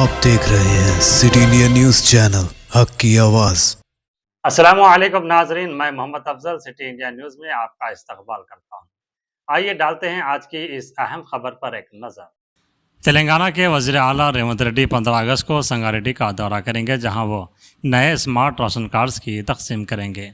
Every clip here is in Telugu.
आप देख रहे हैं सिटी इंडिया न्यूज चैनल हक की आवाज। अस्सलामुअलैकुम नाजरीन, मैं Mohammad Afzal city India news में आपका इस्तकबाल करता हूं। आइए डालते हैं आज की इस अहम खबर पर एक नज़र। तेलंगाना के वज़ीर आला रेवंत रेड्डी 15 अगस्त को संगारेड्डी का दौरा करेंगे, जहां वो नए स्मार्ट राशन कार्ड्स की तकसीम करेंगे।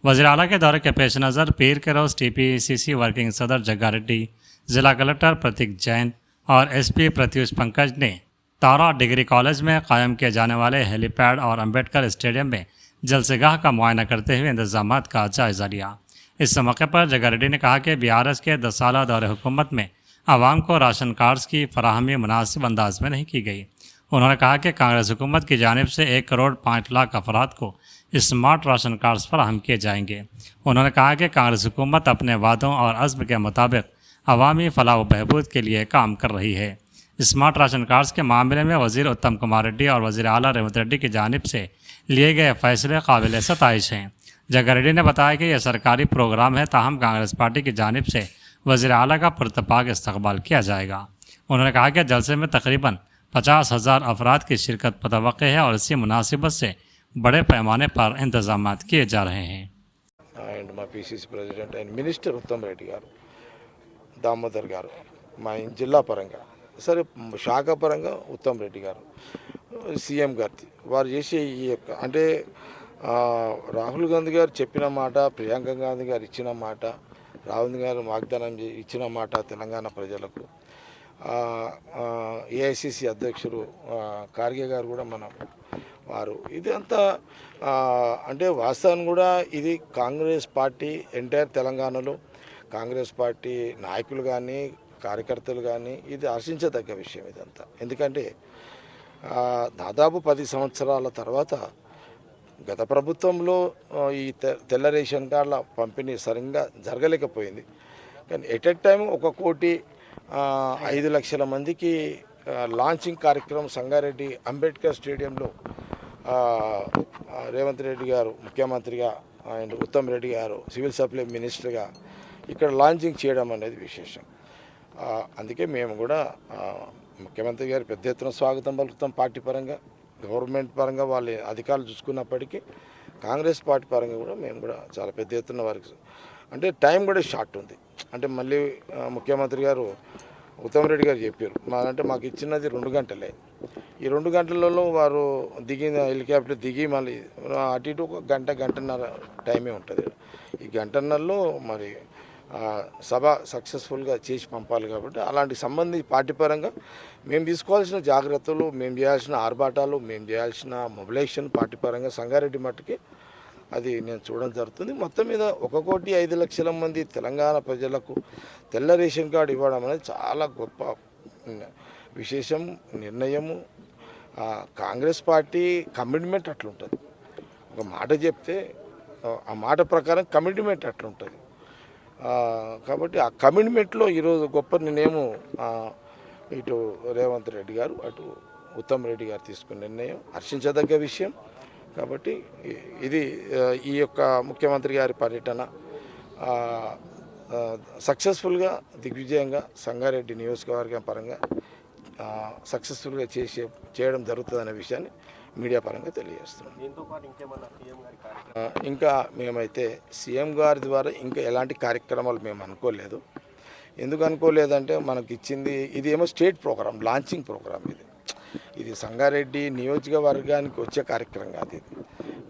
वज़ीर आला के दौरे के पेश नज़र पीर के रोज़ TPCC वर्किंग सदर जग्गारेड्डी, जिला कलेक्टर प्रतीक जैन और SP प्रत्युष पंकज ने तारा डिग्री कॉलेज में कायम किए जाने वाले हेलीपैड और अम्बेडकर स्टेडियम में जलसेगाह का मुआयना करते हुए इंतजाम का जायज़ा लिया। इस मौके पर जग्गारेड्डी ने कहा कि BRS के 10 साल दौरे हुकूमत में आवाम को राशन कार्ड्स की फराहमी मुनासिब अंदाज में नहीं की गई। उन्होंने कहा कि कांग्रेस हुकूमत की जानिब से 1 करोड़ 5 लाख अफराद को स्मार्ट राशन कार्ड्स फराहम किए जाएंगे। उन्होंने कहा कि कांग्रेस हुकूमत अपने वादों और अज़्म के मुताबिक अवामी फलाह व बहबूद के लिए काम कर रही है। स्मार्ट राशन कार्ड्स के मामले में वज़ीर उत्तम कुमार रेड्डी और वज़ीर आला रेवंत रेड्डी की जानिब से लिए गए फैसले काबिल सताइश हैं। जग्गारेड्डी ने बताया कि यह सरकारी प्रोग्राम है, ताहम कांग्रेस पार्टी की जानिब से वज़ीर आला का पुरतपाक इस्तकबाल किया जाएगा। उन्होंने कहा कि जलसे में तकरीबन 50,000 अफराद की शिरकत मुतवक्के है और इसी मुनासिबत से बड़े पैमाने पर इंतजाम किए जा रहे हैं। అండ్ మా PCC president and minister Uttam Reddy గారు, దామోదర్ గారు, మా జిల్లా పరంగా సరే శాఖ పరంగా ఉత్తమ్ రెడ్డి గారు, సీఎం గారిది వారు చేసే ఈ యొక్క అంటే రాహుల్ గాంధీ గారు చెప్పిన మాట, ప్రియాంక గాంధీ గారు ఇచ్చిన మాట, రాహుల్ గారు వాగ్దానం ఇచ్చిన మాట తెలంగాణ ప్రజలకు, AICC అధ్యక్షుడు ఖార్గే గారు కూడా వారు ఇది అంతా అంటే వాస్తవం కూడా ఇది కాంగ్రెస్ పార్టీ ఎంటైర్ తెలంగాణలో కాంగ్రెస్ పార్టీ నాయకులు కానీ కార్యకర్తలు కానీ ఇది హర్షించదగ్గ విషయం ఇదంతా. ఎందుకంటే దాదాపు 10 సంవత్సరాల తర్వాత గత ప్రభుత్వంలో ఈ తెల్ల రేషన్ కార్డుల పంపిణీ సరిగ్గా జరగలేకపోయింది. కానీ ఎట్ ఎ టైం 1,05,00,000 మందికి లాంచింగ్ కార్యక్రమం సంగారెడ్డి అంబేద్కర్ స్టేడియంలో రేవంత్ రెడ్డి గారు ముఖ్యమంత్రిగా అండ్ ఉత్తమ్ రెడ్డి గారు సివిల్ సప్లై మినిస్టర్గా ఇక్కడ లాంచింగ్ చేయడం అనేది విశేషం. అందుకే మేము కూడా ముఖ్యమంత్రి గారు పెద్ద ఎత్తున స్వాగతం పలుకుతాం. పార్టీ పరంగా గవర్నమెంట్ పరంగా వాళ్ళ అధికారులు చూసుకున్నప్పటికీ కాంగ్రెస్ పార్టీ పరంగా కూడా మేము కూడా చాలా పెద్ద ఎత్తున వారికి అంటే టైం కూడా షార్ట్ ఉంది. అంటే మళ్ళీ ముఖ్యమంత్రి గారు ఉత్తమ్ రెడ్డి గారు చెప్పారు అంటే మాకు ఇచ్చినది 2 గంటలే. ఈ 2 గంటలలో వారు దిగిన హెలికాప్టర్ దిగి మళ్ళీ అటు ఇటు 1 గంట గంటన్నర టైమే ఉంటుంది. ఈ గంటన్నరలో మరి సభ సక్సెస్ఫుల్గా చేసి పంపాలి. కాబట్టి అలాంటి సంబంధి పార్టీ పరంగా మేము తీసుకోవాల్సిన జాగ్రత్తలు, మేము చేయాల్సిన ఆర్భాటాలు, మేము చేయాల్సిన మొబిలైజేషన్ పార్టీ పరంగా సంగారెడ్డి మట్టుకి అది నేను చూడడం జరుగుతుంది. మొత్తం మీద 1,05,00,000 మంది తెలంగాణ ప్రజలకు తెల్ల రేషన్ కార్డు ఇవ్వడం అనేది చాలా గొప్ప విశేషం, నిర్ణయము. కాంగ్రెస్ పార్టీ కమిట్మెంట్ అట్లుంటుంది. ఒక మాట చెప్తే ఆ మాట ప్రకారం కమిట్మెంట్ అట్లుంటుంది. కాబట్టి ఆ కమిట్మెంట్లో ఈరోజు గొప్ప నిర్ణయము ఇటు రేవంత్ రెడ్డి గారు అటు ఉత్తమ్ రెడ్డి గారు తీసుకున్న నిర్ణయం హర్షించదగ్గ విషయం. కాబట్టి ఇది ఈ యొక్క ముఖ్యమంత్రి గారి పర్యటన సక్సెస్ఫుల్గా దిగ్విజయంగా సంగారెడ్డి నియోజకవర్గం పరంగా సక్సెస్ఫుల్గా చేయడం జరుగుతుందనే విషయాన్ని మీడియా పరంగా తెలియజేస్తున్నాం. ఇంకా మేమైతే సీఎం గారి ద్వారా ఇంకా ఎలాంటి కార్యక్రమాలు మేము అనుకోలేదు. ఎందుకు అనుకోలేదంటే మనకి ఇచ్చింది ఇదేమో స్టేట్ ప్రోగ్రామ్, లాంచింగ్ ప్రోగ్రామ్. ఇది సంగారెడ్డి నియోజకవర్గానికి వచ్చే కార్యక్రమం కాదు.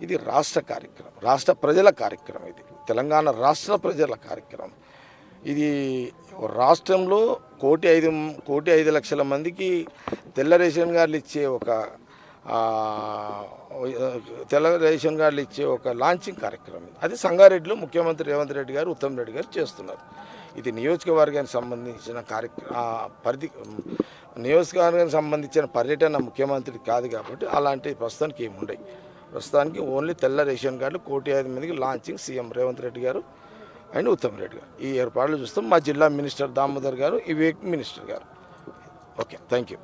ఇది రాష్ట్ర కార్యక్రమం, రాష్ట్ర ప్రజల కార్యక్రమం. ఇది తెలంగాణ రాష్ట్ర ప్రజల కార్యక్రమం. ఇది రాష్ట్రంలో 1,05,00,000 మందికి తెల్ల రేషన్ కార్డులు ఇచ్చే ఒక లాంచింగ్ కార్యక్రమం. అది సంగారెడ్డిలో ముఖ్యమంత్రి రేవంత్ రెడ్డి గారు, ఉత్తమ్ రెడ్డి గారు చేస్తున్నారు. ఇది నియోజకవర్గానికి సంబంధించిన నియోజకవర్గానికి సంబంధించిన పర్యటన ముఖ్యమంత్రి కాదు. కాబట్టి అలాంటి ప్రస్తుతానికి ఏముండయి. ప్రస్తుతానికి ఓన్లీ తెల్ల రేషన్ కార్డులు 1,05,000 మందికి లాంచింగ్ సీఎం రేవంత్ రెడ్డి గారు అండ్ ఉత్తమ్ రెడ్డి గారు ఈ ఏర్పాట్లు చూస్తాం. మా జిల్లా మినిస్టర్ దామోదర్ గారు, ఈ మినిస్టర్ గారు. Okay, thank you.